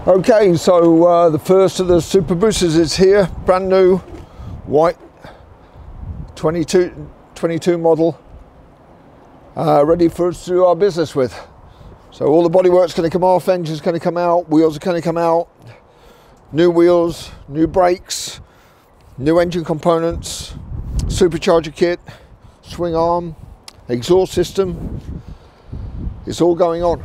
Okay, so the first of the Super Boosters is here, brand new, white, 22 model, ready for us to do our business with. So all the bodywork's going to come off, engine's going to come out, wheels are going to come out, new wheels, new brakes, new engine components, supercharger kit, swing arm, exhaust system, it's all going on.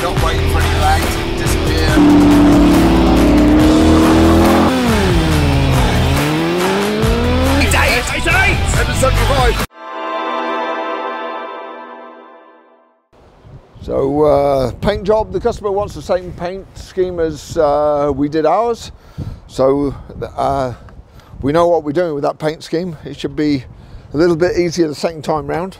Not waiting for any lag to disappear. It's eight! 775. So paint job, the customer wants the same paint scheme as we did ours. So we know what we're doing with that paint scheme. It should be a little bit easier the second time round.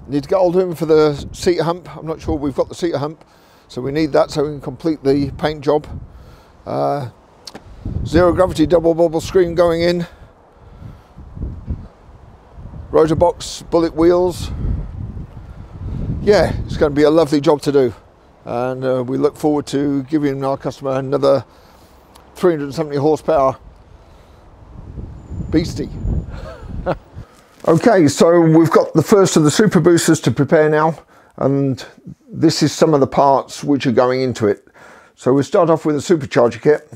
Need to get hold of him for the seat hump. I'm not sure we've got the seat hump, so we need that so we can complete the paint job. Zero gravity double bubble screen going in. Rotor box, bullet wheels. Yeah, it's going to be a lovely job to do, and we look forward to giving our customer another 370 horsepower beastie. Okay, so we've got the first of the Super Boosters to prepare now, and this is some of the parts which are going into it. So we'll start off with a supercharger kit.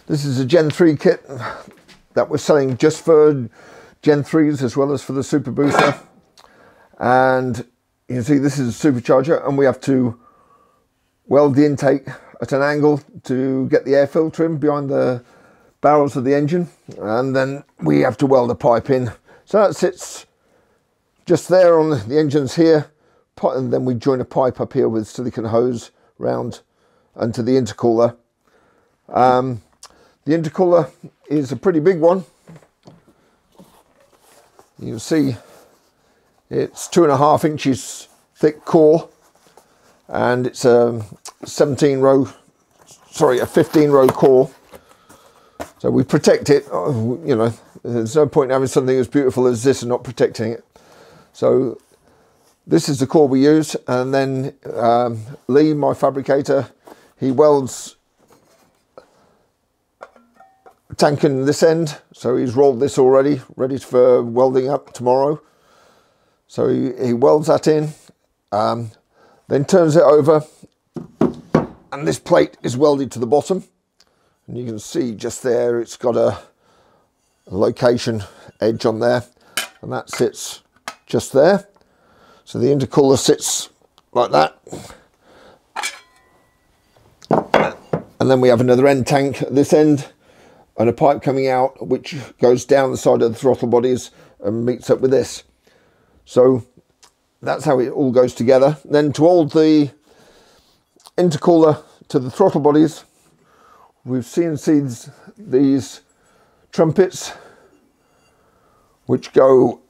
This is a Gen 3 kit that we're selling just for Gen 3s as well as for the Super Booster. And you can see this is a supercharger, and we have to weld the intake at an angle to get the air filter in behind the barrels of the engine, and then we have to weld a pipe in. So that sits just there on the engines here, and then we join a pipe up here with silicone hose round onto the intercooler. The intercooler is a pretty big one. You can see it's 2.5 inches thick core, and it's a 15 row core. So we protect it, you know, there's no point in having something as beautiful as this and not protecting it. So this is the core we use, and then Lee, my fabricator, he welds a tank in this end. So he's rolled this already, ready for welding up tomorrow. So he welds that in, then turns it over, and this plate is welded to the bottom. And you can see just there, it's got a location edge on there, and that sits just there. So the intercooler sits like that. And then we have another end tank at this end, and a pipe coming out which goes down the side of the throttle bodies and meets up with this. So that's how it all goes together. Then to hold the intercooler to the throttle bodies, we've CNC'd these trumpets, which go,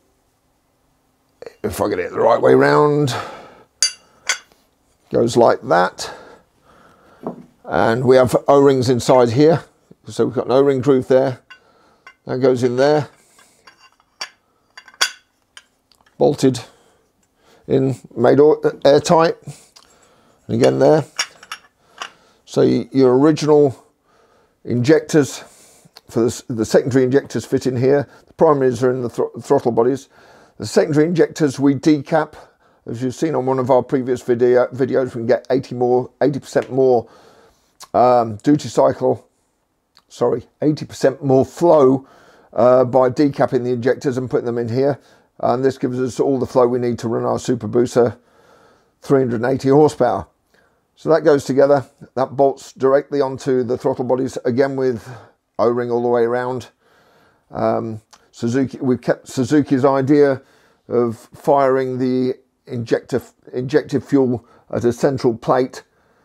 if I get it the right way round, goes like that. And we have O-rings inside here. So we've got an O-ring groove there. That goes in there. Bolted in, made airtight. And again there. So your original injectors for the secondary injectors fit in here. The primaries are in the throttle bodies. The secondary injectors we decap. As you've seen on one of our previous videos, we can get 80% more duty cycle, sorry, 80% more flow by decapping the injectors and putting them in here. And this gives us all the flow we need to run our Super Booster 380 horsepower. So that goes together, that bolts directly onto the throttle bodies, again with O-ring all the way around. We've kept Suzuki's idea of firing the injected fuel at a central plate,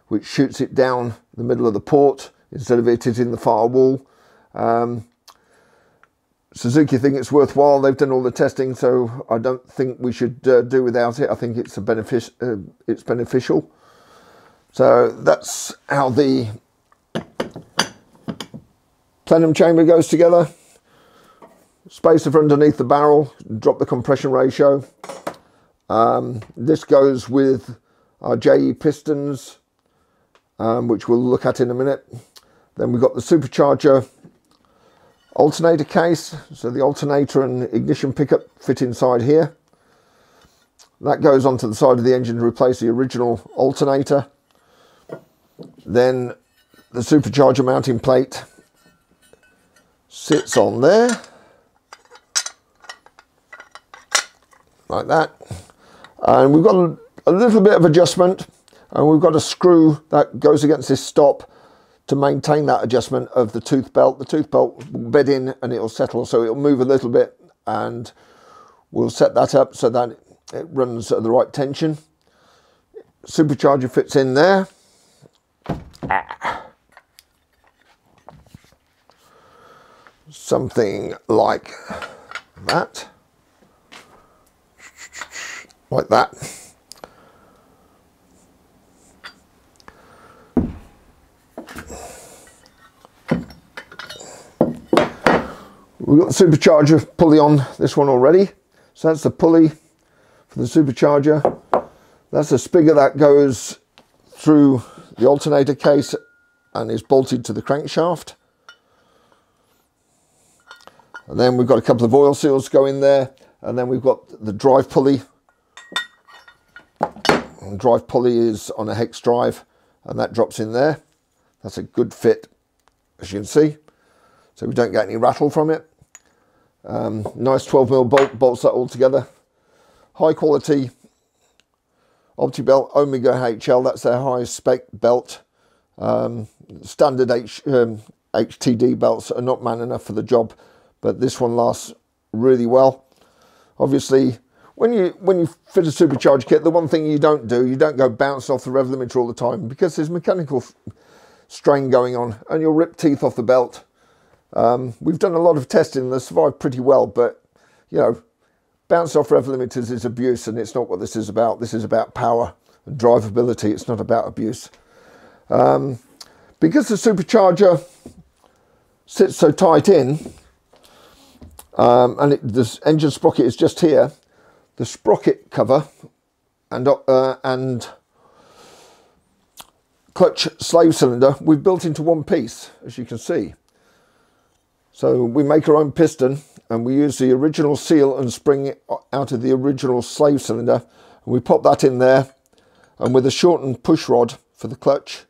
which shoots it down the middle of the port instead of it hitting the far wall. Suzuki think it's worthwhile. They've done all the testing, so I don't think we should do without it. I think it's beneficial. So that's how the Plenum chamber goes together. Spacer for underneath the barrel, drop the compression ratio. This goes with our JE pistons, which we'll look at in a minute. Then we've got the supercharger alternator case. So the alternator and ignition pickup fit inside here. That goes onto the side of the engine to replace the original alternator. Then the supercharger mounting plate sits on there, like that. And we've got a little bit of adjustment, and we've got a screw that goes against this stop to maintain that adjustment of the tooth belt. The tooth belt will bed in and it'll settle, so it'll move a little bit, and we'll set that up so that it runs at the right tension. Supercharger fits in there. Something like that. Like that. We've got the supercharger pulley on this one already. So that's the pulley for the supercharger. That's the spigot that goes through the alternator case and is bolted to the crankshaft. And then we've got a couple of oil seals go in there, and then we've got the drive pulley. And drive pulley is on a hex drive, and that drops in there. That's a good fit, as you can see, so we don't get any rattle from it. Nice 12mm bolts that all together. High quality Opti-Belt Omega HL, that's their highest spec belt. Standard HTD belts are not man enough for the job, but this one lasts really well. Obviously, when you fit a supercharger kit, the one thing you don't go bouncing off the rev limiter all the time, because there's mechanical strain going on and you'll rip teeth off the belt. We've done a lot of testing, they survived pretty well, but you know, bounce off rev limiters is abuse, and it's not what this is about. This is about power and drivability. It's not about abuse. Because the supercharger sits so tight in, and this engine sprocket is just here, the sprocket cover and clutch slave cylinder we've built into one piece, as you can see. So we make our own piston, and we use the original seal and spring out of the original slave cylinder, and we pop that in there, and with a shortened push rod for the clutch,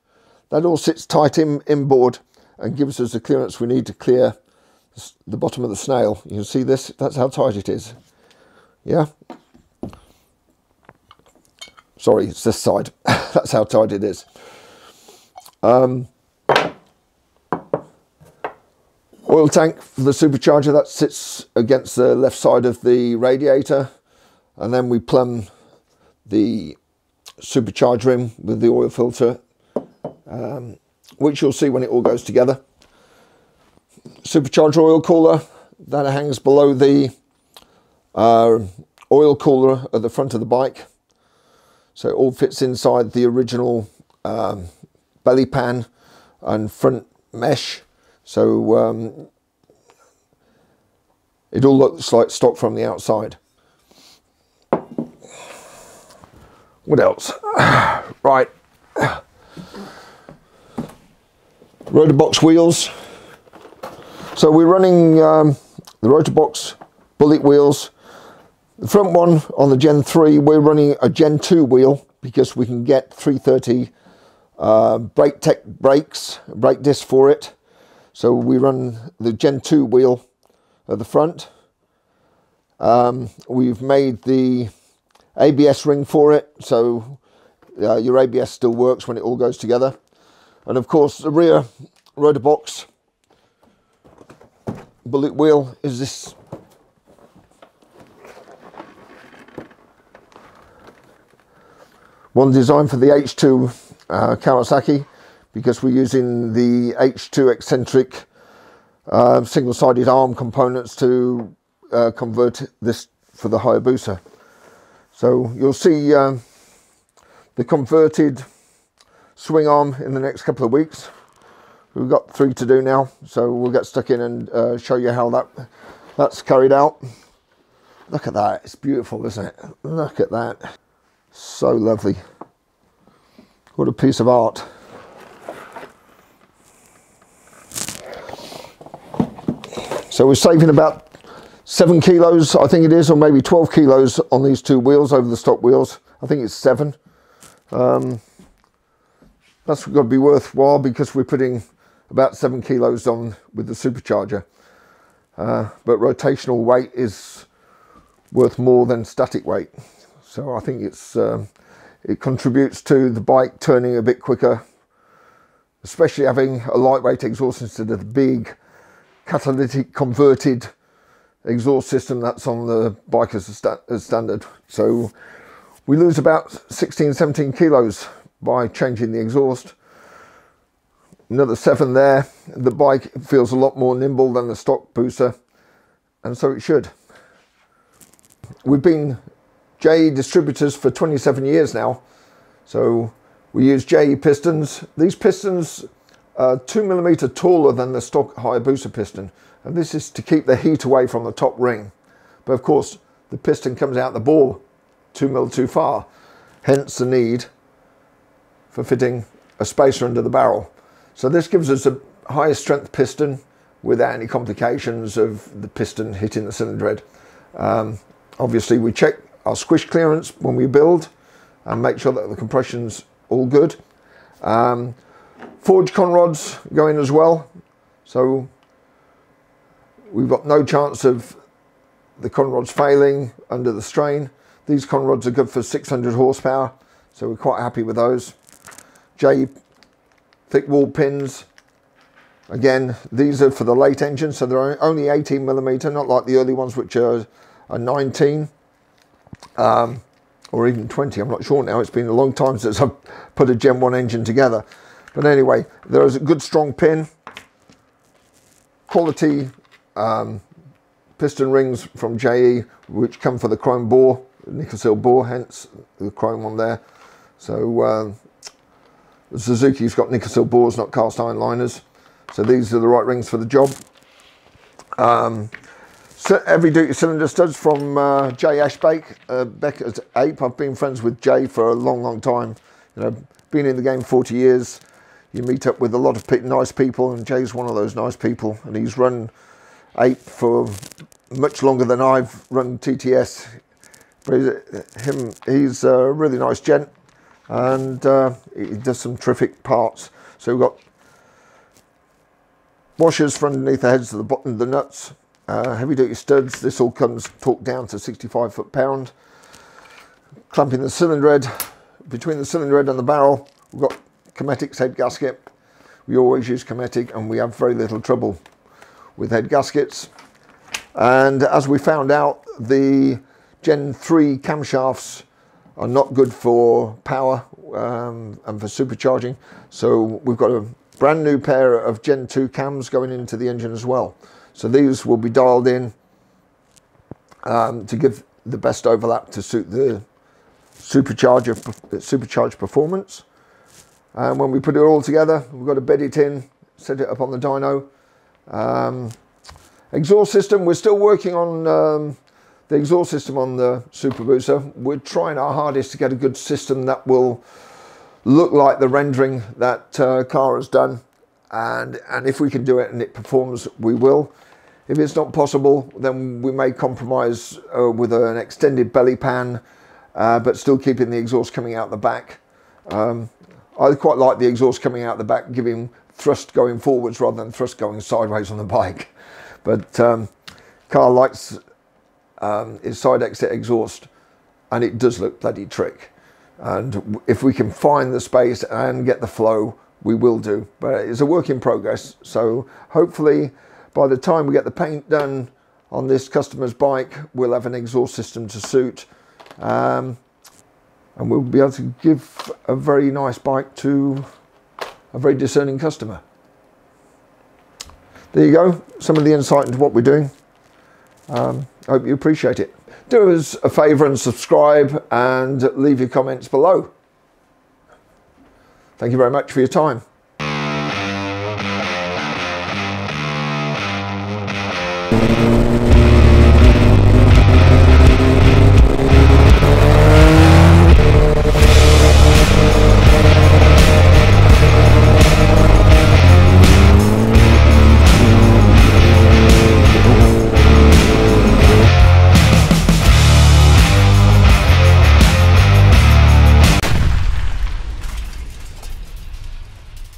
that all sits tight inboard and gives us the clearance we need to clear the bottom of the snail. You can see this, that's how tight it is. Yeah, sorry, it's this side. That's how tight it is. Oil tank for the supercharger, that sits against the left side of the radiator, and then we plumb the supercharger in with the oil filter, which you'll see when it all goes together. Supercharger oil cooler, that hangs below the oil cooler at the front of the bike, so it all fits inside the original belly pan and front mesh. So it all looks like stock from the outside. What else? Right. Rotorbox wheels. So we're running the Rotorbox Bullet wheels. The front one on the Gen 3, we're running a Gen 2 wheel because we can get 330 brake tech brakes, brake disc for it. So we run the Gen 2 wheel at the front. We've made the ABS ring for it, so your ABS still works when it all goes together. And of course the rear Rotorbox Bullet wheel is this one designed for the H2 Kawasaki, because we're using the H2 eccentric single-sided arm components to convert this for the Hayabusa. So you'll see the converted swing arm in the next couple of weeks. We've got 3 to do now, so we'll get stuck in and show you how that's carried out. Look at that, it's beautiful, isn't it? Look at that, so lovely. What a piece of art. So we're saving about 7 kilos, I think it is, or maybe 12 kilos on these 2 wheels over the stock wheels. I think it's 7. That's got to be worthwhile because we're putting about 7 kilos on with the supercharger. But rotational weight is worth more than static weight. So I think it contributes to the bike turning a bit quicker, especially having a lightweight exhaust instead of the big catalytic converted exhaust system that's on the bike as standard. So we lose about 16-17 kilos by changing the exhaust. Another 7 there. The bike feels a lot more nimble than the stock booster, and so it should. We've been JE distributors for 27 years now, so we use JE pistons. These pistons are 2mm taller than the stock Hayabusa piston, and this is to keep the heat away from the top ring. But of course the piston comes out the bore 2mm too far, hence the need for fitting a spacer under the barrel. So this gives us a higher strength piston without any complications of the piston hitting the cylinder head. Obviously we check our squish clearance when we build and make sure that the compression's all good. Forged conrods go in as well, so we've got no chance of the conrods failing under the strain. These conrods are good for 600 horsepower, so we're quite happy with those. JE thick wall pins, again these are for the late engine, so they're only 18mm, not like the early ones which are 19 or even 20. I'm not sure now, it's been a long time since I've put a Gen 1 engine together. But anyway, there is a good strong pin, quality piston rings from JE which come for the chrome bore, Nikasil bore, hence the chrome on there. So Suzuki's got Nikasil bores, not cast iron liners, so these are the right rings for the job. So heavy duty cylinder studs from Jay Ashbake, Becker's Ape. I've been friends with Jay for a long time. You know, been in the game 40 years. You meet up with a lot of nice people, and Jay's one of those nice people, and he's run Ape for much longer than I've run TTS. But he's a really nice gent, and he does some terrific parts. So we've got washers for underneath the heads of the bottom of the nuts, heavy duty studs. This all comes torqued down to 65 foot-pound. Clamping the cylinder head, between the cylinder head and the barrel, we've got Cometic's head gasket. We always use Cometic, and we have very little trouble with head gaskets. And as we found out, the Gen 3 camshafts are not good for power and for supercharging, so we've got a brand new pair of Gen 2 cams going into the engine as well. So these will be dialed in to give the best overlap to suit the supercharged performance. And when we put it all together, we've got to bed it in, set it up on the dyno. Exhaust system, we're still working on the exhaust system on the Super Booster. We're trying our hardest to get a good system that will look like the rendering that car has done, and if we can do it and it performs, we will. If it's not possible, then we may compromise with an extended belly pan, but still keeping the exhaust coming out the back. I quite like the exhaust coming out the back, giving thrust going forwards rather than thrust going sideways on the bike. But car likes its side exit exhaust, and it does look bloody trick. And if we can find the space and get the flow, we will do. But it's a work in progress, so hopefully by the time we get the paint done on this customer's bike, we'll have an exhaust system to suit, and we'll be able to give a very nice bike to a very discerning customer. There you go, some of the insight into what we're doing. I hope you appreciate it. Do us a favour and subscribe and leave your comments below. Thank you very much for your time.